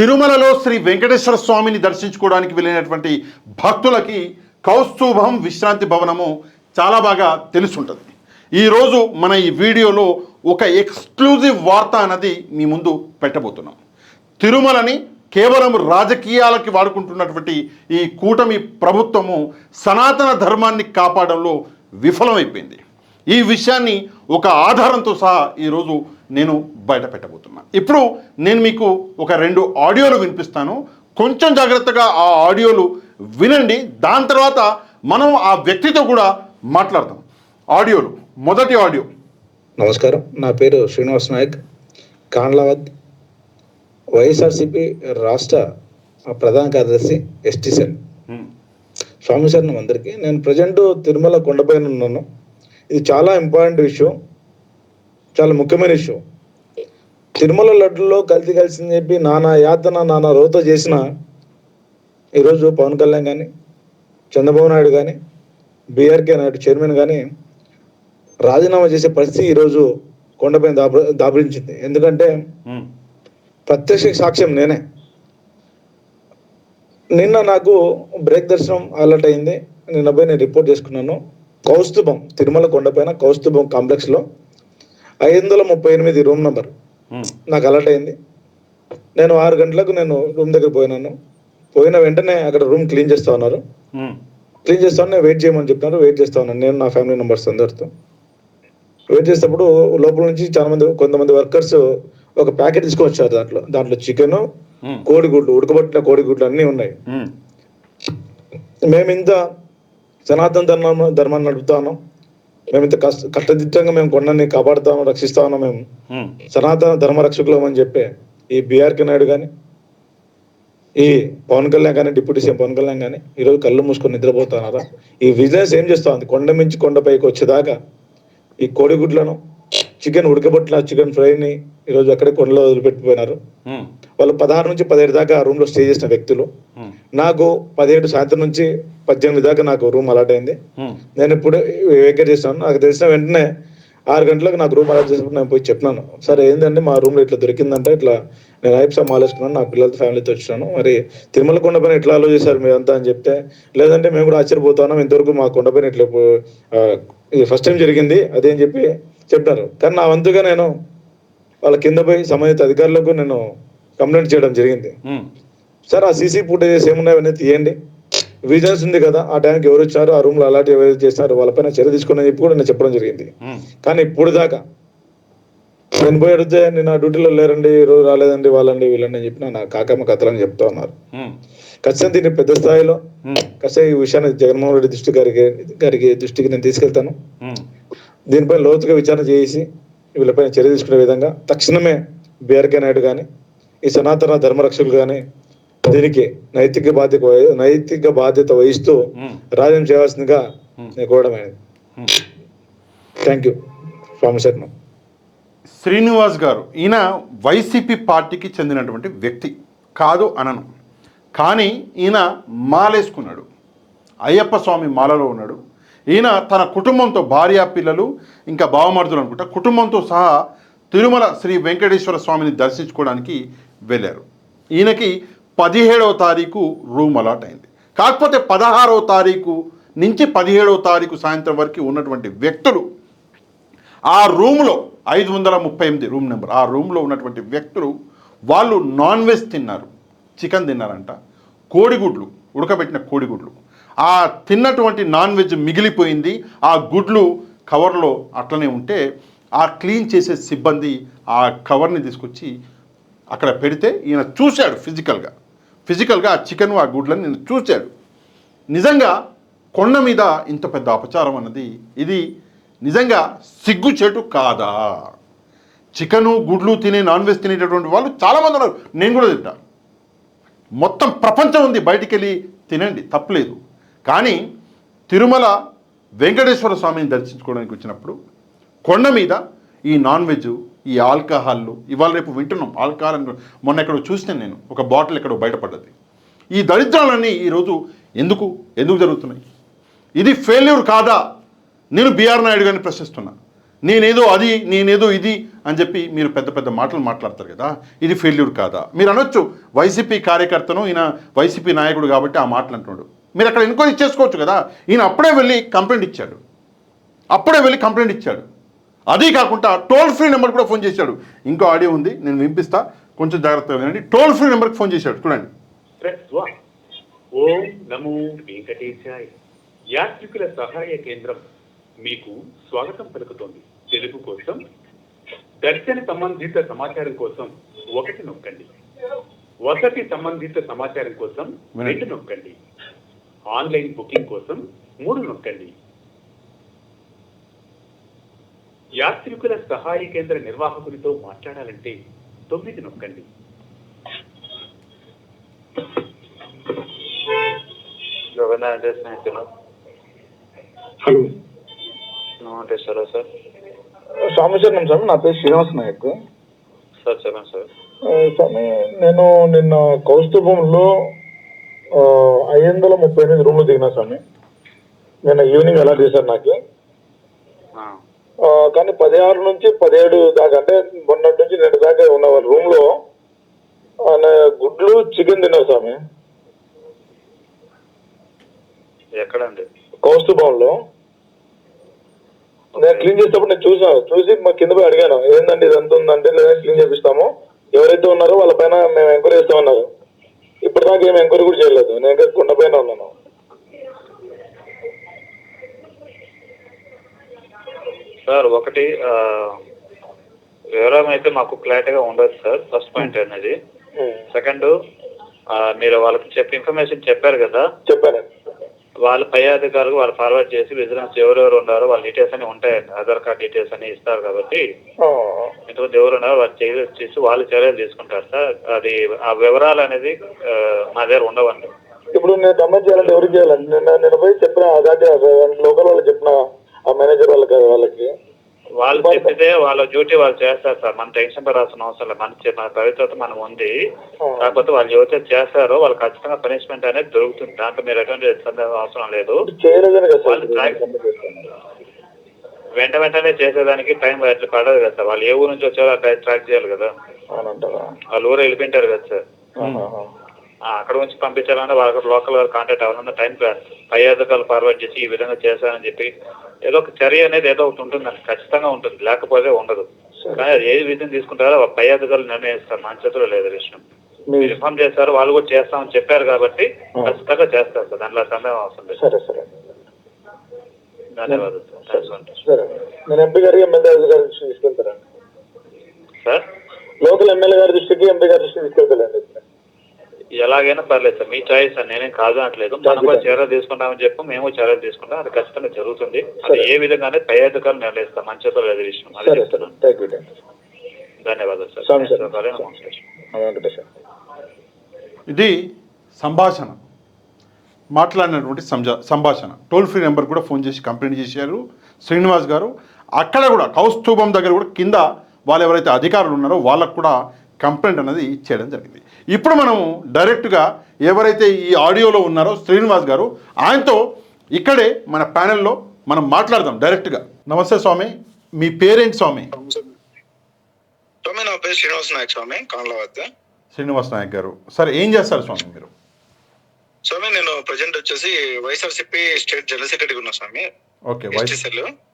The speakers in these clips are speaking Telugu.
తిరుమలలో శ్రీ వెంకటేశ్వర స్వామిని దర్శించుకోవడానికి వెళ్ళినటువంటి భక్తులకి కౌస్తుభం విశ్రాంతి భవనము చాలా బాగా తెలుసుంటుంది. ఈరోజు మన ఈ వీడియోలో ఒక ఎక్స్క్లూజివ్ వార్త అన్నది మీ ముందు పెట్టబోతున్నాం. తిరుమలని కేవలం రాజకీయాలకి వాడుకుంటున్నటువంటి ఈ కూటమి ప్రభుత్వము సనాతన ధర్మాన్ని కాపాడంలో విఫలమైపోయింది. ఈ విషయాన్ని ఒక ఆధారంతో సహా ఈరోజు నేను బయట పెట్టబోతున్నా. ఇప్పుడు నేను మీకు ఒక 2 ఆడియోలు వినిపిస్తాను. కొంచెం జాగ్రత్తగా ఆ ఆడియోలు వినండి. దాని తర్వాత మనం ఆ వ్యక్తితో కూడా మాట్లాడతాం. ఆడియోలు, మొదటి ఆడియో. నమస్కారం, నా పేరు శ్రీనివాస్ నాయక్, కాండ్లావత్, వైఎస్ఆర్సిపి రాష్ట్ర ప్రధాన కార్యదర్శి, ఎస్టీ సెల్. స్వామి శరణం అందరికీ. నేను ప్రజెంట్ తిరుమల కొండపైన ఉన్నాను. ఇది చాలా ఇంపార్టెంట్ విషయం, చాలా ముఖ్యమైన విషయం. తిరుమల లడ్డులో కలిసిందని చెప్పి నానా యాతన నానా రోత చేసిన ఈరోజు పవన్ కళ్యాణ్ కానీ, చంద్రబాబు నాయుడు కానీ, బీఆర్కే నాయుడు చైర్మన్ కానీ రాజీనామా చేసే పరిస్థితి ఈరోజు కొండపైన దాపురించింది. ఎందుకంటే ప్రత్యక్ష సాక్ష్యం నేనే. నిన్న నాకు బ్రేక్ దర్శనం అలర్ట్ అయింది. నిన్న పోయి నేను రిపోర్ట్ చేసుకున్నాను. కౌస్తుభం, తిరుమల కొండపైన కౌస్తుభం కాంప్లెక్స్లో 538 రూమ్ నెంబర్ నాకు అలర్ట్ అయింది. నేను 6 గంటలకు నేను రూమ్ దగ్గర పోయిన వెంటనే అక్కడ రూమ్ క్లీన్ చేస్తా ఉన్నారు. క్లీన్ చేస్తా ఉన్నా, వెయిట్ చేయమని చెప్తున్నారు. వెయిట్ చేస్తా ఉన్నాను నేను, నా ఫ్యామిలీ మెంబర్స్ అందరితో. వెయిట్ చేసేటప్పుడు లోపల నుంచి కొంతమంది వర్కర్స్ ఒక ప్యాకెట్ తీసుకొని వచ్చారు. దాంట్లో చికెన్, కోడిగుడ్లు, ఉడకబట్టిన కోడిగుడ్లు అన్నీ ఉన్నాయి. మేము ఇంత సనాతన ధర్మాన్ని నడుపుతా ఉన్నాం. మేము ఇంత కష్టదిట్టంగా మేము కొండని కాపాడుతాము, రక్షిస్తా ఉన్నాం. మేము సనాతన ధర్మ రక్షకులం అని చెప్పి ఈ బీఆర్కే నాయుడు కానీ, ఈ పవన్ కళ్యాణ్ కానీ, డిప్యూటీ సీఎం పవన్ కళ్యాణ్ కానీ ఈరోజు కళ్ళు మూసుకొని నిద్రపోతున్నారా? ఈ బిజినెస్ ఏం చేస్తా ఉంది? కొండ మించి కొండపైకి వచ్చేదాకా ఈ కోడిగుడ్లను, చికెన్, ఉడకబట్టిన చికెన్ ఫ్రైని ఈరోజు అక్కడే కొండలో వదిలిపెట్టిపోయినారు. వాళ్ళు 16 నుంచి 17 దాకా ఆ రూమ్లో స్టే చేసిన వ్యక్తులు. నాకు 17 సాయంత్రం నుంచి 18 దాకా నాకు రూమ్ అలాట్ అయింది. నేను ఇప్పుడు వేకేట్ చేస్తాను. నాకు తెలిసిన వెంటనే 6 గంటలకు నాకు రూమ్ అలాట్ చేసినప్పుడు నేను పోయి చెప్పినాను, సరే ఏంటంటే మా రూమ్లో ఇట్లా దొరికిందంటే, ఇట్లా నేను ఐప్సా మాలేసుకున్నాను, నా పిల్లలతో ఫ్యామిలీతో వచ్చినాను, మరి తిరుమల కొండపైన ఎట్లా అలో చేశారు మీరంతా అని చెప్తే, లేదంటే మేము కూడా ఆశ్చర్యపోతున్నాం, ఇంతవరకు మా కొండపైన ఇట్లా ఇది ఫస్ట్ టైం జరిగింది అదే అని చెప్పి చెప్పారు. కానీ నా వంతుగా నేను వాళ్ళ కింద పోయి సంబంధిత అధికారులకు నేను కంప్లైంట్ చేయడం జరిగింది. సార్, ఆ సీసీ ఫుటేజెస్ ఏమున్నాయో అనేది తీయండి, విజిలెన్స్ ఉంది కదా, ఆ టైంకి ఎవరు వచ్చారు, ఆ రూమ్లో అలాంటి ఎవరైతే చేస్తారో వాళ్ళపైన చర్య తీసుకుని చెప్పి కూడా నేను చెప్పడం జరిగింది. కానీ ఇప్పుడు దాకా నేను పోయి అడిగితే, నేను ఆ డ్యూటీలో లేరండి, ఈరోజు రాలేదండి, వాళ్ళండి వీళ్ళండి అని చెప్పి నా కాకమ్మ కథలని చెప్తా ఉన్నారు. ఖచ్చితంగా దీన్ని పెద్ద స్థాయిలో ఖచ్చితంగా ఈ విషయాన్ని జగన్మోహన్ రెడ్డి గారికి దృష్టికి నేను తీసుకెళ్తాను. దీనిపై లోతుగా విచారణ చేసి వీళ్ళపైన చర్య తీసుకునే విధంగా తక్షణమే బీఆర్కే నాయుడు కానీ, ఈ సనాతన ధర్మరక్షకులు కానీ దీనికి నైతిక బాధ్యత వహిస్తూ రాజ్యం చేయాల్సిందిగా నేను కోరడమైనది. Thank you. స్వామి శరణం. శ్రీనివాస్ గారు, ఈయన వైసీపీ పార్టీకి చెందినటువంటి వ్యక్తి కాదు అనను, కానీ ఈయన మాలేసుకున్నాడు, అయ్యప్ప స్వామి మాలలో ఉన్నాడు. ఈయన తన కుటుంబంతో, భార్య, పిల్లలు, ఇంకా బావమరుదులు అనుకుంటా, కుటుంబంతో సహా తిరుమల శ్రీ వెంకటేశ్వర స్వామిని దర్శించుకోవడానికి వెళ్ళారు. ఈయనకి 17వ తారీఖు రూమ్ అలాట్ అయింది. కాకపోతే 16వ తారీఖు నుంచి 17వ తారీఖు సాయంత్రం వరకు ఉన్నటువంటి వ్యక్తులు ఆ రూమ్లో 538 రూమ్ నెంబర్, ఆ రూమ్లో ఉన్నటువంటి వ్యక్తులు వాళ్ళు నాన్ వెజ్ తిన్నారు, చికెన్ తిన్నారంట, కోడిగుడ్లు, ఉడకబెట్టిన కోడిగుడ్లు. ఆ తిన్నటువంటి నాన్ వెజ్ మిగిలిపోయింది. ఆ గుడ్లు కవర్లో అట్లనే ఉంటే ఆ క్లీన్ చేసే సిబ్బంది ఆ కవర్ని తీసుకొచ్చి అక్కడ పెడితే ఈయన చూశాడు ఫిజికల్గా ఆ చికెన్, ఆ గుడ్లని నేను చూశాడు. నిజంగా కొండ మీద ఇంత పెద్ద అపచారం అన్నది ఇది నిజంగా సిగ్గుచేటు కాదా? చికెను, గుడ్లు తినే, నాన్ వెజ్ తినేటటువంటి వాళ్ళు చాలామంది ఉన్నారు. నేను కూడా తింటా. మొత్తం ప్రపంచం ఉంది, బయటికి వెళ్ళి తినండి, తప్పలేదు. కానీ తిరుమల వెంకటేశ్వర స్వామిని దర్శించుకోవడానికి వచ్చినప్పుడు కొండ మీద ఈ నాన్ వెజ్, ఈ ఆల్కహాల్లు, ఇవాళ రేపు వింటున్నాం ఆల్కహాల్ అని. మొన్న ఎక్కడో చూసినాను నేను, ఒక బాటిల్ ఎక్కడో బయటపడ్డది. ఈ దరిద్రాలన్నీ ఈరోజు ఎందుకు జరుగుతున్నాయి? ఇది ఫెయిల్యూర్ కాదా? నేను బీఆర్ నాయుడు గారిని ప్రశ్నిస్తున్నా. నేనేదో ఇది అని చెప్పి మీరు పెద్ద పెద్ద మాటలు మాట్లాడతారు కదా, ఇది ఫెయిల్యూర్ కాదా? మీరు అనొచ్చు వైసీపీ కార్యకర్తను, ఈయన వైసీపీ నాయకుడు కాబట్టి ఆ మాటలు అంటున్నాడు. మీరు అక్కడ ఎంక్వైరీ చేసుకోవచ్చు కదా. ఈయన అప్పుడే వెళ్ళి కంప్లైంట్ ఇచ్చాడు. అదీ కాకుండా టోల్ ఫ్రీ నెంబర్ కూడా ఫోన్ చేశాడు. ఇంకో ఆడియో ఉంది, నేను వినిపిస్తా, కొంచెం జాగ్రత్తగా వినండి. టోల్ ఫ్రీ నెంబర్కి ఫోన్ చేశాడు, చూడండి. ఓం నమో వెంకటేశాయ. యాత్రికుల సహాయ కేంద్రం మీకు స్వాగతం పలుకుతోంది. తెలుగు కోసం దర్శన సంబంధిత సమాచారం కోసం 1 నొక్కండి. వసతి సంబంధిత సమాచారం కోసం 2 నొక్కండి. ఆన్లైన్ బుకింగ్ కోసం 3 నొక్కండి. యాత్రికుల సహాయ కేంద్ర నిర్వాహకునితో మాట్లాడాలంటే 9 నొక్కండి. హలో, నమస్కారం సార్. స్వామిశరణం సార్. నా పేరు శ్రీనివాస్ నాయక్ సార్. చెప్పండి సార్. స్వామి, నేను నిన్న కౌస్తుభంలో 538 రూమ్లు దిగినా స్వామి. నిన్న ఈవినింగ్ అలా చేశారు నాకు. కానీ 16 నుంచి 17 దాకా, అంటే మొన్నటి నుంచి నిన్న దాకా ఉన్న వాళ్ళ రూమ్ లో గుడ్లు చికెన్ తిన్నారు స్వామి. ఎక్కడండి? కౌస్తుభంలో. నేను క్లీన్ చేసేటప్పుడు నేను చూసి మా కింద పోయి అడిగాను, ఏందండి ఇది ఎంత ఉందంటే, లేదా క్లీన్ చేపిస్తాము, ఎవరైతే ఉన్నారో వాళ్ళ పైన మేము ఎంక్వైరీ చేస్తామన్నారు. ఇప్పుడు దాకా ఏమి ఎంక్వైరీ కూడా చేయలేదు. నేను ఇంకా కుండ పైన ఉన్నాను. సార్, ఒకటి వివరం అయితే మాకు క్లారిటీగా ఉండదు సార్. ఫస్ట్ పాయింట్ అనేది. సెకండ్, మీరు వాళ్ళకి ఇన్ఫర్మేషన్ చెప్పారు కదా. చెప్పాను. వాళ్ళ పై అధికారులు వాళ్ళు ఫార్వర్డ్ చేసి విజిలెన్స్ ఎవరెవరు ఉన్నారో వాళ్ళ డీటెయిల్స్ అని ఉంటాయండి. ఆధార్ కార్డ్ డీటెయిల్స్ అని ఇస్తారు కాబట్టి ఇంతకుముందు ఎవరు ఉన్నారో వాళ్ళు చేసి వాళ్ళు చర్యలు తీసుకుంటారు సార్. అది ఆ వివరాలు అనేది మా దగ్గర ఉండవండి. ఇప్పుడు నేను కంప్లైంట్ చేయాలంటే ఎవరికి చేయాలండి? నేను పోయి చెప్పిన లోకల్ వాళ్ళు చెప్పిన ఆ మేనేజర్ వాళ్ళకి వాళ్ళు చెప్పితే వాళ్ళ డ్యూటీ వాళ్ళు చేస్తారు సార్. మన టెన్షన్ పడాల్సిన అవసరం లేదు. మన పవిత్రత మనం ఉంది. కాకపోతే వాళ్ళు ఎవరైతే చేస్తారో వాళ్ళు ఖచ్చితంగా పనిష్మెంట్ అనేది దొరుకుతుంది. దాంట్లో మీరు ఎటువంటి అవసరం లేదు. వెంటనే చేసేదానికి టైం ఎట్లా పడదు కదా సార్. వాళ్ళు ఏ ఊరు నుంచి వచ్చారో ట్రాక్ చేయాలి కదా. వాళ్ళు ఊరు వెళ్ళిపోయింటారు కదా సార్. అక్కడ నుంచి పంపించాలంటే వాళ్ళకి లోకల్ కాంటాక్ట్ అవ్వాలన్న టైం పై అధికారులు ఫార్వర్డ్ చేసి ఈ విధంగా చేశారని చెప్పి ఏదో ఒక చర్య అనేది ఏదో ఒకటి ఉంటుంది, ఖచ్చితంగా ఉంటుంది, లేకపోతే ఉండదు. కానీ అది ఏ విధంగా తీసుకుంటారో పై అధికారులు నిర్ణయిస్తారు. మన చేతిలో లేదు విషయం. మీరు ఇన్ఫార్మ్ చేస్తారు, వాళ్ళు కూడా చేస్తామని చెప్పారు కాబట్టి ఖచ్చితంగా చేస్తారు సార్. దాంట్లో సందేహం అవసరం లేదు. ధన్యవాదాలు సార్. నేను ఎంపీ గారికి ఎమ్మెల్యే గారి దృష్టికి తీసుకెళ్తారండి సార్. లోకల్ ఎమ్మెల్యే గారి దృష్టికి ఎంపీ గారి దృష్టికి తీసుకెళ్తారండి. ఎలాగైనా పర్లేదు సార్, మీ చాయిస్ అని నేనేం కాదు అనట్లేదు. మనం కూడా చర్యలు తీసుకుంటామని చెప్పి మేము చర్యలు తీసుకుంటాం. అది ఖచ్చితంగా జరుగుతుంది. అది ఏ విధంగానే పై అధికారులు నిర్ణయిస్తాం. మన చేతిలో లేదు విషయం. అది చెప్తున్నాను. ధన్యవాదాలు సార్. ఇది సంభాషణ, మాట్లాడినటువంటి సంభాషణ. టోల్ ఫ్రీ నెంబర్ కూడా ఫోన్ చేసి కంప్లైంట్ చేశారు శ్రీనివాస్ గారు. అక్కడ కూడా కౌస్తుభం దగ్గర కూడా కింద వాళ్ళు ఎవరైతే అధికారులు ఉన్నారో వాళ్ళకు కూడా కంప్లైంట్ అనేది చేయడం జరిగింది. ఇప్పుడు మనము డైరెక్ట్గా ఎవరైతే ఈ ఆడియోలో ఉన్నారో శ్రీనివాస్ గారు, ఆయనతో ఇక్కడే మన ప్యానెల్లో మనం మాట్లాడదాం డైరెక్ట్గా. నమస్తే స్వామి, మీ పేరేంటి స్వామి? స్వామి, నా పేరు శ్రీనివాస్ నాయక్ స్వామి, కాన్లవద్ద. శ్రీనివాస్ నాయక్ గారు, సరే ఏం చేస్తారు స్వామి మీరు? స్వామి, నేను ప్రజెంట్ వచ్చేసి వైఎస్ఆర్సీపీ స్టేట్ జనరల్ సెక్రటరీ ఉన్నా స్వామి. ఓకే,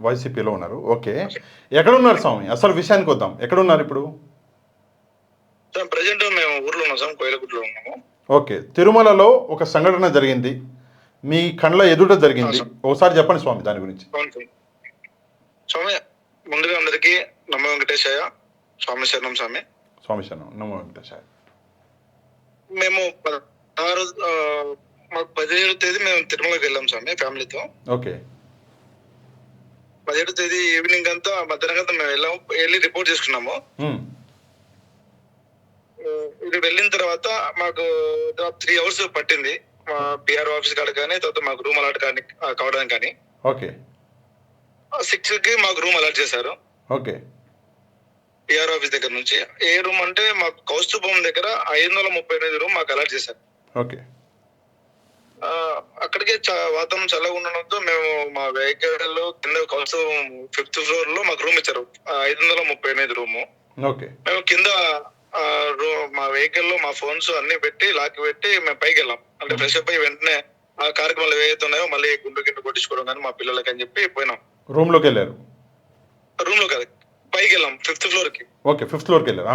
వైసీపీలో ఉన్నారు. ఓకే, ఎక్కడున్నారు స్వామి? అసలు విషయానికి వద్దాం. ఎక్కడున్నారు ఇప్పుడు? ప్రజెంట్ మేము ఊర్లో ఉన్నాం స్వామి, కోయిలగుట్లో ఉన్నాము. ఓకే, తిరుమలలో ఒక సంఘటన జరిగింది, మీ కళ్ళ ఎదుట జరిగింది. ఒకసారి చెప్పండి స్వామి దాని గురించి. స్వామి, ముందుగా అందరికీ నమో వెంకటేశాయ. స్వామి శరణం స్వామి. స్వామి శరణం. నమో వెంకటేశాయ. మేము మాకు 17వ తేదీ మేము తిరుమలకి వెళ్ళాం స్వామి ఫ్యామిలీతో. ఓకే, 17వ తేదీ ఈవినింగ్ అంతా మధ్యాహ్నం మేము వెళ్ళి రిపోర్ట్ చేసుకున్నాము. ఇది వెళ్ళిన తర్వాత మాకు 3 hours పట్టింది మా పిఆర్ ఆఫీస్ కాడ కానీ, తర్వాత మాకు రూమ్ అలాట్ కానీ కావడానికి కానీ. ఓకే, 6కి మాకు రూమ్ అలాట్ చేశారు. ఓకే, పిఆర్ ఆఫీస్ దగ్గర నుంచి. ఏ రూమ్ అంటే మాకు కౌస్తుభం దగ్గర 538 రూమ్ మాకు అలాట్ చేశారు. ఓకే, ఆ, అక్కడికే వాతావరణం చల్లగా ఉండడంతో మేము మా వెహికల్ కింద కౌన్సిల్ 5th ఫ్లోర్ లో మాకు రూమ్ ఇచ్చారు. 538 రూము. ఓకే. మేము కింద మా వెహికల్ లో మా ఫోన్స్ అన్ని పెట్టి లాక్ పెట్టి మేము పైకి వెళ్ళాం. అంటే ఫ్రెష్ అప్ అయ్యి వెంటనే ఆ కార్యక్రమాలు ఏవైతే ఉన్నాయో మళ్ళీ గుండు కొట్టించుకోవడం కానీ మా పిల్లలకి అని చెప్పి పోయినాం. రూమ్ లోకి వెళ్ళారు? రూమ్ లో కాదు, పైకి వెళ్ళాం 5th ఫ్లోర్ కి. ఓకే, 5th ఫ్లోర్కి వెళ్ళారు.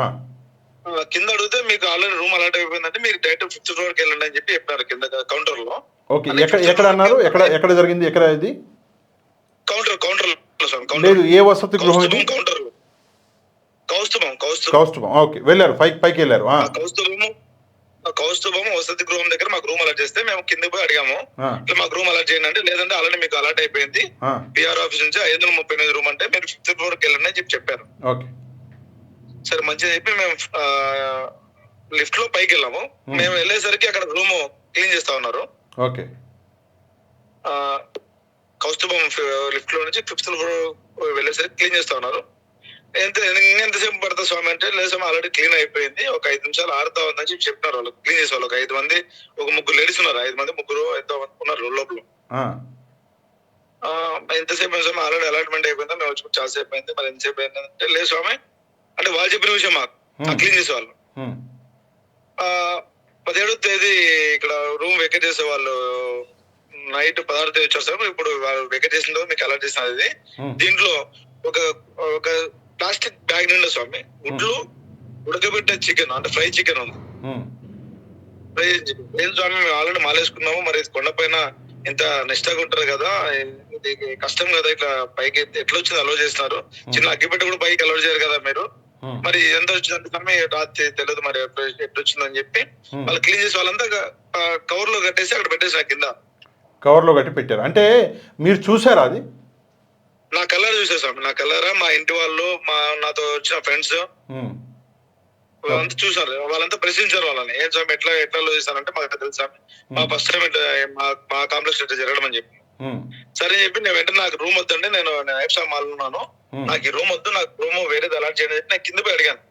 కింద అడిగితే మీకు ఆల్రెడీ రూమ్ అలాట్ అయిపోయిందంటే మీరు డైరెక్ట్ 5th ఫ్లోర్ కి వెళ్ళండి అని చెప్పి చెప్పారు కింద కౌంటర్ లో. ఓకే, ఎక్కడ అన్నారు? ఎక్కడ జరిగింది? ఎక్కడ ఇది? కౌంటర్ లేదు, ఏ వసతి గృహం ఇది? కౌంటర్ కౌస్తుభం. ఓకే, వెళ్ళారు, పైకి వెళ్ళారు. కౌస్తుభం వసతి గృహం దగ్గర మాకు రూమ్ అలాట్ చేస్తే మేము కింద పోయి అడిగాము, ఇట్లా మాకు రూమ్ అలాట్ చేయండి అంటే, లేదంటే ఆల్రెడీ మీకు అలాట్ అయిపోయింది పిఆర్ ఆఫీస్ నుంచి 538 రూమ్ అంటే మీరు 5th ఫ్లోర్ కి వెళ్ళండి అని చెప్పారు. ఓకే, సరే మంచిగా చెప్పి మేము లిఫ్ట్ లో పైకి వెళ్ళాము. మేము వెళ్ళేసరికి అక్కడ రూమ్ క్లీన్ చేస్తా ఉన్నారు. ఓకే. కౌస్తుభం లిఫ్ట్ లో నుంచి 5th ఫ్లోర్ వెళ్ళేసరికి క్లీన్ చేస్తా ఉన్నారు. ఎంతసేపు పడతా స్వామి అంటే, లేదు స్వామి ఆల్రెడీ క్లీన్ అయిపోయింది, ఒక 5 నిమిషాలు ఆడుతా ఉందని చెప్పి చెప్పినారు వాళ్ళు. క్లీన్ చేసే వాళ్ళు ఒక 5 మంది, ఒక 3 లేడీస్ ఉన్నారు. 5 మంది 3 ఎంతో ఉన్నారు లోపల. ఎంతసేపు స్వామి ఆల్రెడీ అలాట్మెంట్ అయిపోయిందా, మేము వచ్చి చాలా సేపు అయింది, మరి ఎంతసేపు అయింది అంటే, లేదు స్వామి అంటే వాళ్ళు చెప్పిన విషయం మాకు క్లీన్ చేసే వాళ్ళు 17వ తేదీ ఇక్కడ రూమ్ వెకేట్ చేసే వాళ్ళు నైట్ 16వ తేదీ వచ్చారు సార్. ఇప్పుడు వాళ్ళు వెకేట్ చేసిన మీకు అలాట్ చేసినది ఇది. దీంట్లో ఒక ప్లాస్టిక్ బ్యాగ్ నిండా స్వామి గుడ్లు, ఉడకబెట్టే చికెన్ అంటే ఫ్రై చికెన్ ఉంది. ఫ్రై చికెన్ స్వామి మేము ఆల్రెడీ మాలేసుకున్నాము, మరి కొండపైన ఇంత నిష్టగా ఉంటారు కదా, ఇది కష్టం కదా, ఇట్లా పైకి ఎట్లా వచ్చింది అలో చేస్తున్నారు, చిన్న అగ్గిపెట్టి కూడా పైకి అలో చేయరు కదా మీరు, మరి ఎంత వచ్చిందంటే స్వామి రాత్రి తెలియదు మరి ఎట్లా వచ్చిందని చెప్పి వాళ్ళు క్లీన్ చేసి వాళ్ళంతా కవర్ లో కట్టేసి అక్కడ పెట్టేసిన కింద. కవర్ లో కట్టి పెట్టారు అంటే మీరు చూసారా అది? నా కలర్ చూసా స్వామి, నా కలరా, మా ఇంటి వాళ్ళు, నాతో వచ్చిన ఫ్రెండ్స్ వాళ్ళంతా చూసారు. వాళ్ళంతా ప్రశ్నించారు వాళ్ళని, ఏం స్వామి ఎట్లా చేస్తారంటే, మాకు తెలుసా మా ఫస్ట్ టైం మా కాంప్లెక్స్ ఇట్లా జరగడం అని చెప్పి. సరే చెప్పి నేను వెంటనే నాకు రూమ్ వద్దండి, నేను ఐఫ్సా మాల్ ఉన్నాను, నాకు ఈ రూమ్ వద్దు, నాకు రూమ్ వేరేది అలాట్ చేయండి చెప్పి నేను కింద పోయి అడిగాను.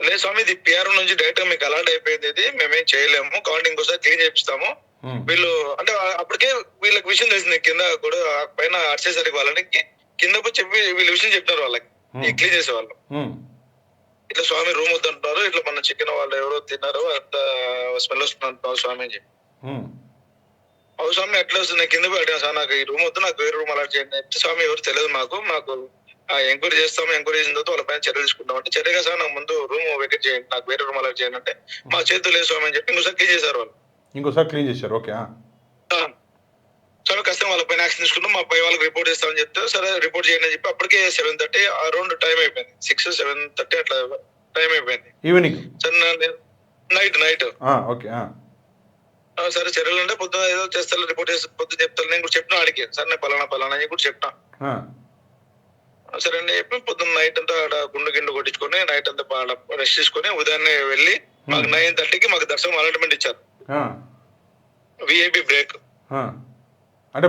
లేదు స్వామి ఇది పిఆర్ నుంచి డైరెక్ట్ మీకు అలాట్ అయిపోయింది, ఇది మేమేం చేయలేము, కాబట్టి ఇంకోసారి క్లీన్ చేపిస్తాము. వీళ్ళు అంటే అప్పటికే వీళ్ళకి విషయం తెలిసింది, కింద కూడా పైన అడిచేసరికి వాళ్ళని కింద పోయి చెప్పి వీళ్ళ విషయం చెప్పినారు వాళ్ళకి, క్లీన్ చేసే వాళ్ళు. ఇట్లా స్వామి రూమ్ వద్దంటున్నారు, ఇట్లా మన చికెన్ వాళ్ళు ఎవరో తిన్నారు, అంత స్మెల్ వస్తుందంటున్నారు స్వామి అని చెప్పి. అవు స్వామి ఎట్లా వస్తుంది, కింద పోయి అడిగాను సార్ నాకు ఈ రూమ్ వద్దు, నాకు వేరే రూమ్ అలాట్ చేయండి చెప్తే, స్వామి ఎవరు తెలియదు మాకు ఎంక్వైరీ చేస్తాము, ఎంక్వైరీ చేసిన తర్వాత వాళ్ళ పైన చర్యలు తీసుకుంటాం అంటే, చర్యగా సార్ నాకు ముందు రూమ్ వెకేట్ చేయండి, నాకు వేరే రూమ్ అలాట్ చేయండి అంటే, మా చేతులు లేదు స్వామి అని చెప్పి ఇంకోసారి క్లీన్ చేశారు వాళ్ళు. ఓకే. సరే కష్టం వాళ్ళ పైన యాక్షన్ తీసుకున్నాం, మా పై వాళ్ళకి రిపోర్ట్ చేస్తామని చెప్తే, సరే రిపోర్ట్ చేయండి అని చెప్పి అప్పటికే 7:30 అరౌండ్ టైం అయిపోయింది, 6-7:30 అట్లా టైం అయిపోయింది. Evening night. ఓకే. సరే చర్యలు అంటే పొద్దున ఏదో చేస్తారు, రిపోర్ట్ చేస్తే పొద్దున చెప్తారు. నేను కూడా చెప్పిన ఆడికి, సరే నేను పలానా అని కూడా చెప్పిన. సరే అని చెప్పి పొద్దున్న నైట్ అంతా గుండు కొట్టించుకొని నైట్ అంతా రెస్ట్ తీసుకొని ఉదయాన్నే వెళ్ళి మాకు 9:30కి మాకు దర్శనం అలాట్మెంట్ ఇచ్చారు, విఐపి బ్రేక్. అంటే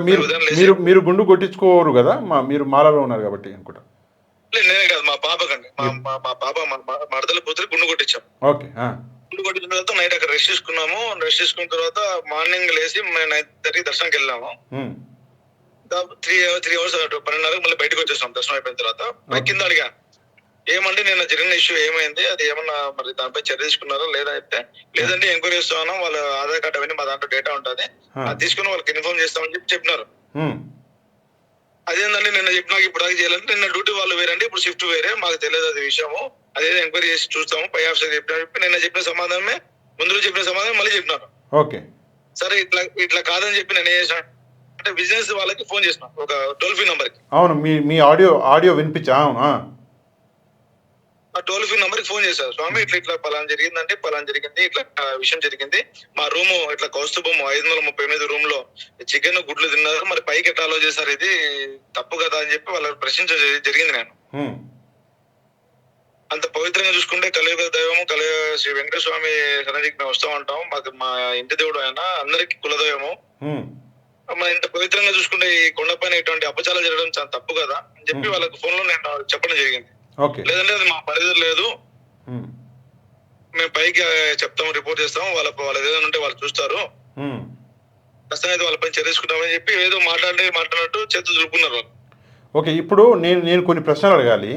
మీరు గుండు కొట్టించుకోరు కదా, మీరు మాలలో ఉన్నారు కాబట్టి అనుకుంటా. నేనే కాదు, మా పాపకండి, మా పాప మడతల కూతురు గుండు కొట్టించాం. ఓకే. గుండు కొట్టిన తర్వాత నైట్ అక్కడ రెస్ట్ తీసుకున్నాము. రెస్ట్ తీసుకున్న తర్వాత మార్నింగ్ లేసి 9:30 దర్శనానికి వెళ్ళాము. 3 hours 12:30 మళ్ళీ బయటకు వచ్చేసాం దర్శనం అయిపోయిన తర్వాత. కింద అడిగా ఏమంటే నిన్న జరిగిన ఇష్యూ ఏమైంది, అది ఏమన్నా మరి దానిపై చర్య తీసుకున్నారా లేదా అంటే, లేదంటే ఎంక్వైరీ చేస్తామన్నా, వాళ్ళ ఆధార్ కార్డు అవన్నీ మా దాంట్లో డేటా ఉంటుంది, అది తీసుకుని వాళ్ళకి ఇన్ఫార్మ్ చేస్తామని చెప్పినారు. అదేందండి నిన్న చెప్పినా ఇప్పుడు దాకా చేయాలంటే, నిన్న డ్యూటీ వాళ్ళు వేరండి, ఇప్పుడు షిఫ్ట్ వేరే, మాకు తెలియదు అది విషయము, అదేదో ఎంక్వైరీ చేసి చూస్తాము పై ఆఫీసర్ చెప్పి నిన్న చెప్పిన సమాధానమే ముందు చెప్పిన సమాధానం మళ్ళీ చెప్పినారు. ఓకే. సరే ఇట్లా కాదని చెప్పి నేను ఏం చేసిన అంటే, బిజినెస్ వాళ్ళకి ఫోన్ చేసిన ఒక టోల్ ఫ్రీ నంబర్ కి. అవును, మీ ఆడియో వినిపించా. అవును, ఆ టోల్ ఫ్రీ నంబర్ కి ఫోన్ చేశారు, స్వామి ఇట్లా పలానా జరిగిందంటే, పలానా జరిగింది, ఇట్లా విషయం జరిగింది, మా రూమ్ ఇట్లా కౌస్తుభం 538 రూమ్ లో చికెన్ గుడ్లు తిన్నారు, మరి పైకి ఎట్లా అలో చేశారు, ఇది తప్పు కదా అని చెప్పి వాళ్ళకి ప్రశ్నించడం జరిగింది. నేను అంత పవిత్రంగా చూసుకుంటే కలియుగ దైవము శ్రీ వెంకటేశ్వర స్వామి సన్నిధికి మేము వస్తూ ఉంటాం, మాకు మా ఇంటి దేవుడు ఆయన, అందరికి కులదైవము, మరి ఇంత పవిత్రంగా చూసుకుంటే ఈ కొండపైన ఇటువంటి అపచారాలు జరగడం చాలా తప్పు కదా అని చెప్పి వాళ్ళకి ఫోన్ లో నేను చెప్పడం జరిగింది. లేదంటే అది మా పరిధి లేదు, మేము పైకి చెప్తాము, రిపోర్ట్ చేస్తాము, వాళ్ళ ఏదైనా ఉంటే వాళ్ళు చూస్తారు, ప్రస్తుతం అయితే వాళ్ళపై చర్య తీసుకుంటామని చెప్పి ఏదో మాట్లాడినట్టు చేతులు దులుపుకున్నారు వాళ్ళు. ఓకే, ఇప్పుడు నేను కొన్ని ప్రశ్నలు అడగాలి.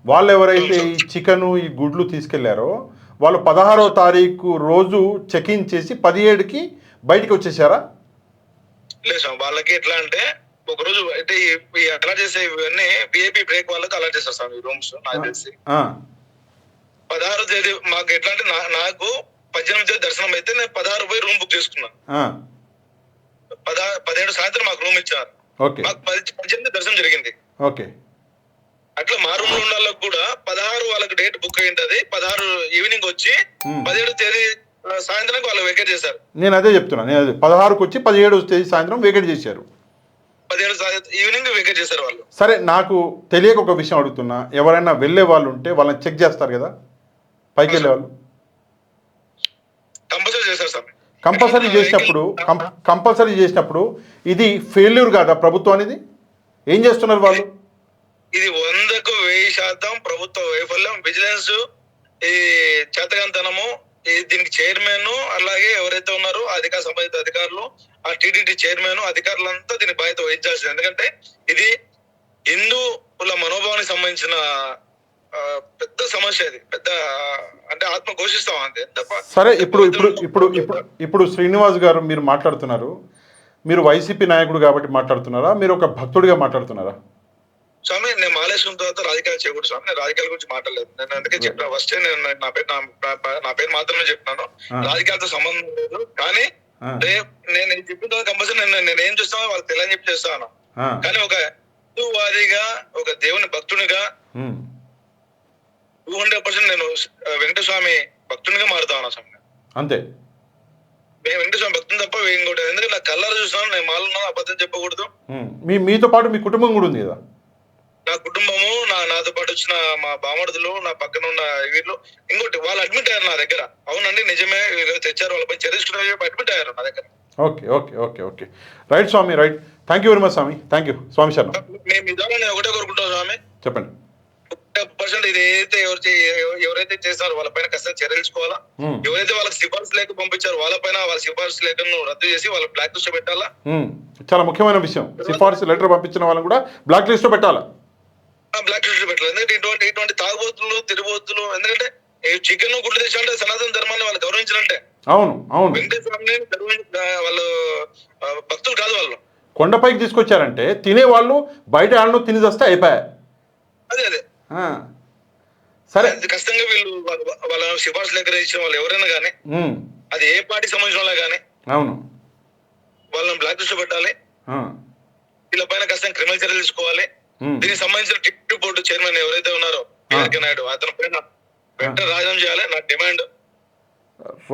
వాళ్ళు ఎవరైతే ఈ చికెను ఈ గుడ్లు తీసుకెళ్లారో వాళ్ళు 16వ తారీఖు రోజు చెక్ ఇన్ చేసి 17కి బయటికి వచ్చేసారా? లేదు సార్, వాళ్ళకి ఎట్లా అంటే ఒకరోజు అయితే అలర్ట్ చేసే ఇవన్నీ విఐపి బ్రేక్ వాళ్ళకి అలర్ట్ చేస్తారు సార్ ఈ రూమ్స్. నాకు తెలిసి 16వ తేదీ మాకు ఎట్లా అంటే నాకు 18వ తేదీ దర్శనం అయితే నేను 16 పోయి రూమ్ బుక్ చేసుకున్నాను. 17 సాయంత్రం మాకు రూమ్ ఇచ్చారు. మాకు 18 దర్శనం జరిగింది. ఓకే, అట్లా మా రూమ్ లో ఉన్న వాళ్ళకి కూడా 16 వాళ్ళకి డేట్ బుక్ అయింటది. 16 ఈవినింగ్ వచ్చి 17 తేదీ సాయంత్రం వాళ్ళు వెకేట్ చేశారు. నేను అదే చెప్తున్నా, నేను అదే 16కి వచ్చి 17 తేదీ సాయంత్రం వెకేట్ చేశారు. 17 ఈవినింగ్ వెకేట్ చేశారు వాళ్ళు. సరే, నాకు తెలియక ఒక విషయం అడుగుతున్నా. ఎవరైనా వెళ్ళే వాళ్ళు ఉంటే వాళ్ళని చెక్ చేస్తారు కదా, పైకి వెళ్ళే వాళ్ళు కంపల్సరీ చేశారు సార్. కంపల్సరీ చేసినప్పుడు ఇది ఫెయిల్యూర్ కాదా ప్రభుత్వం అనేది? ఏం చేస్తున్నారు వాళ్ళు? ఇది 100కు 1000% ప్రభుత్వ వైఫల్యం. విజిలెన్స్ ఈ చేతగాంతనము, దీనికి చైర్మన్ అలాగే ఎవరైతే ఉన్నారో సంబంధిత అధికారులు, ఆ టీటీడీ చైర్మన్ అధికారులంతా దీని బాధ్యత వహించాల్సింది. ఎందుకంటే ఇది హిందువుల మనోభావానికి సంబంధించిన పెద్ద సమస్య. ఇది పెద్ద అంటే ఆత్మ ఘోషిస్తాం అంతే. సరే, ఇప్పుడు శ్రీనివాస్ గారు మీరు మాట్లాడుతున్నారు, మీరు వైసీపీ నాయకుడు కాబట్టి మాట్లాడుతున్నారా, మీరు ఒక భక్తుడిగా మాట్లాడుతున్నారా? స్వామి, నేను మాలేసుకున్న తర్వాత రాజకీయాలు చేయకూడదు స్వామి. నేను రాజకీయాల గురించి మాట్లాడలేదు. నేను అందుకే చెప్పిన ఫస్ట్ నేను నా పేరు మాత్రమే చెప్పినాను. రాజకీయాలతో సంబంధం లేదు. కానీ నేను చెప్పిన తర్వాత కంపల్సరీ నేను ఏం చేస్తానో వాళ్ళకి తెలియని చెప్పి చేస్తాను. కానీ ఒక హిందూవాదిగా, ఒక దేవుని భక్తునిగా 200% నేను వెంకటస్వామి భక్తునిగా మారుతా ఉన్నా స్వామి. అంతే, నేను వెంకటస్వామి భక్తుని తప్ప ఇంకోటి. ఎందుకంటే నా కళ్ళారు చూస్తాను, నేను మాలున్నా అబద్ధం చెప్పకూడదు. మీతో పాటు మీ కుటుంబం కూడా ఉంది కదా? నా కుటుంబము, నాతో పాటు వచ్చిన మా బామర్దులు, నా పక్కన ఉన్న వీళ్ళు, ఇంకోటి వాళ్ళు అడ్మిట్ అయ్యారు నా దగ్గర. అవునండి, నిజమే, తెచ్చారు, వాళ్ళపై చర్య తీసుకుంటారు, అడ్మిట్ అయ్యారు నా దగ్గర. Okay okay okay okay right Swamy, right. Thank you very much Swamy. Thank you Swamy Sharma. మేము మీ ద్వారా నేను ఒకటే కోరుకుంటాను స్వామి, చెప్పండి. 100% ఇది ఎవరైతే చేస్తారో వాళ్ళపైన ఖచ్చితంగా చర్యలు తీసుకోవాలా. ఎవరైతే వాళ్ళకి సిఫార్సు లేఖ పంపించారో వాళ్ళపైన వాళ్ళ సిఫార్సు లేఖను రద్దు చేసి వాళ్ళ బ్లాక్ లిస్ట్ లో పెట్టాలా. చాలా ముఖ్యమైన విషయం, సిఫార్సు లెటర్ పంపించిన వాళ్ళని కూడా బ్లాక్ లిస్ట్ లో పెట్టాలా. బ్లాక్ లిస్ట్ లో పెట్టాలి. ఎందుకంటే ఇటువంటి తాగుబోతులు, తిరుగుబోతులు, ఎందుకంటే చికెన్ గుడ్లు తెచ్చాలంటే సనాతన ధర్మాన్ని వాళ్ళు గౌరవించాలంటే. అవును అవును, వెంకటేశ్వరాన్ని వాళ్ళు భక్తులు కాదు. వాళ్ళు కొండపైకి తీసుకొచ్చారంటే తినేవాళ్ళు బయట వాళ్ళను తిని వస్తే అయిపోయాయి. అదే సరే, ఖచ్చితంగా వీళ్ళు వాళ్ళ సిఫార్సు లెక్క ఇచ్చిన వాళ్ళు ఎవరైనా కానీ, అది ఏ పార్టీ సంబంధించిన వాళ్ళ కానీ, అవును, వాళ్ళని బ్లాక్ లిస్ట్ లో పెట్టాలి. వీళ్ళ పైన ఖచ్చితంగా క్రిమినల్ చర్యలు తీసుకోవాలి. దీనికి సంబంధించిన టిప్ బోర్డు చైర్మన్ ఎవరైతే ఉన్నారో బిఆర్కే నాయుడు, అతని పైన వెంటనే రాజీనామా చేయాలి నా డిమాండ్.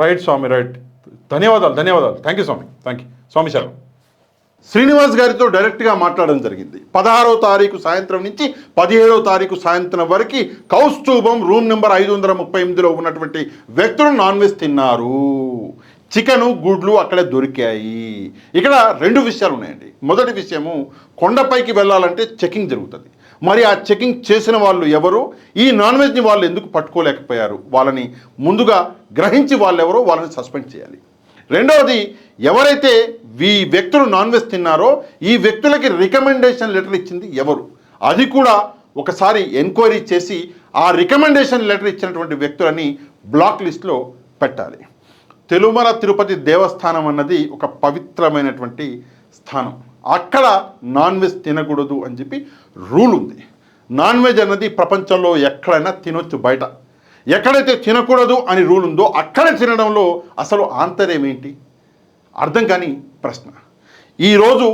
Right Swamy, right. ధన్యవాదాలు. Thank you Swamy. Thank you Swamy Sharma. Srinivas గారితో డైరెక్ట్గా మాట్లాడడం జరిగింది. 16వ తారీఖు సాయంత్రం నుంచి 17వ తారీఖు సాయంత్రం వరకు కౌస్తుభం రూమ్ నెంబర్ 538లో ఉన్నటువంటి వ్యక్తులు నాన్ వెజ్ తిన్నారు. చికెను, గుడ్లు అక్కడే దొరికాయి. ఇక్కడ 2 విషయాలు ఉన్నాయండి. మొదటి విషయము, కొండపైకి వెళ్ళాలంటే చెకింగ్ జరుగుతుంది. మరి ఆ చెకింగ్ చేసిన వాళ్ళు ఎవరు? ఈ నాన్ వెజ్ని వాళ్ళు ఎందుకు పట్టుకోలేకపోయారు? వాళ్ళని ముందుగా గ్రహించి వాళ్ళెవరో వాళ్ళని సస్పెండ్ చేయాలి. రెండవది, ఎవరైతే ఈ వ్యక్తులు నాన్ వెజ్ తిన్నారో ఈ వ్యక్తులకి రికమెండేషన్ లెటర్ ఇచ్చింది ఎవరు? అది కూడా ఒకసారి ఎంక్వైరీ చేసి ఆ రికమెండేషన్ లెటర్ ఇచ్చినటువంటి వ్యక్తులని బ్లాక్ లిస్ట్లో పెట్టాలి. తిరుమల తిరుపతి దేవస్థానం అన్నది ఒక పవిత్రమైనటువంటి స్థానం. అక్కడ నాన్ వెజ్ తినకూడదు అని చెప్పి రూల్ ఉంది. నాన్ వెజ్ అన్నది ప్రపంచంలో ఎక్కడైనా తినొచ్చు. బయట ఎక్కడైతే తినకూడదు అని రూల్ ఉందో అక్కడ తినడంలో అసలు ఆంతర్యం ఏంటి? అర్థం కాని ప్రశ్న. ఈరోజు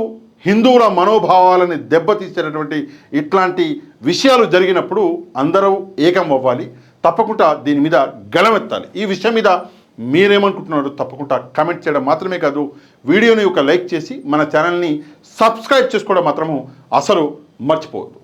హిందువుల మనోభావాలని దెబ్బతీసేటటువంటి ఇట్లాంటి విషయాలు జరిగినప్పుడు అందరూ ఏకం అవ్వాలి. తప్పకుండా దీని మీద గళమెత్తాలి. ఈ విషయం మీద మీరేమనుకుంటున్నారో తప్పకుండా కామెంట్ చేయడం మాత్రమే కాదు, వీడియోని ఒక లైక్ చేసి మన ఛానల్ని సబ్స్క్రైబ్ చేసుకోవడం మాత్రము అసలు మర్చిపోవద్దు.